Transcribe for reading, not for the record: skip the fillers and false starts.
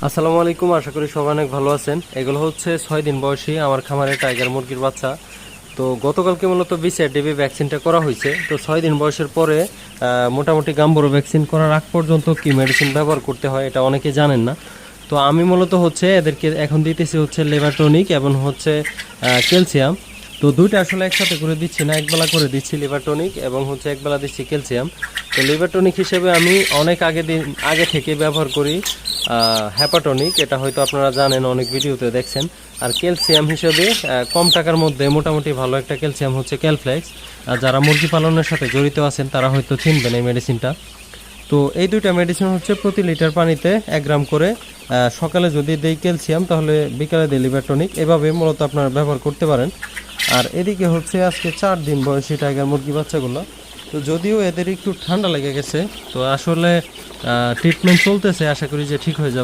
আসসালামু আলাইকুম, আশা করি সবাই অনেক ভালো আছেন। এগুলো হচ্ছে 6 দিন বয়সী আমার খামারে টাইগার মুরগির বাচ্চা। তো গতকালকে মূলত বিসিআরডিবি ভ্যাকসিনটা করা হয়েছে। তো 6 দিন বয়সের পরে মোটামুটি গাম্বুরো ভ্যাকসিন করার আগ পর্যন্ত কি মেডিসিন ব্যবহার করতে হয় এটা অনেকে জানেন না। তো আমি মূলত হচ্ছে এদেরকে এখন দিতেছি হচ্ছে লিভারটনিক এবং হচ্ছে ক্যালসিয়াম। তো দুইটা আসলে একসাথে করে দিচ্ছি না, একবেলা করে দিচ্ছি লিভারটনিক এবং হচ্ছে একবেলা দিচ্ছি ক্যালসিয়াম। তো লিভারটনিক হিসেবে আমি অনেক আগে থেকে ব্যবহার করি হ্যাপাটনিক, এটা হয়তো আপনারা জানেন, অনেক ভিডিওতে দেখছেন। আর ক্যালসিয়াম হিসেবে কম টাকার মধ্যে মোটামুটি ভালো একটা ক্যালসিয়াম হচ্ছে ক্যালফ্লেক্স। আর যারা মুরগি পালনের সাথে জড়িত আছেন তারা হয়তো চিনবেন এই মেডিসিনটা। তো এই দুইটা মেডিসিন হচ্ছে প্রতি লিটার পানিতে 1 গ্রাম করে। সকালে যদি দেই ক্যালসিয়াম তাহলে বিকালে দেই লিভারটনিক, এভাবে মূলত আপনারা ব্যবহার করতে পারেন। আর এদিকে হচ্ছে আজকে 4 দিন বয়সী টাইগার মুরগি বাচ্চাগুলো। তো যদিও এদের একটু ঠান্ডা লেগে গেছে, তো আসলে ট্রিটমেন্ট চলতেছে, আশা করি যে ঠিক হয়ে যাবে।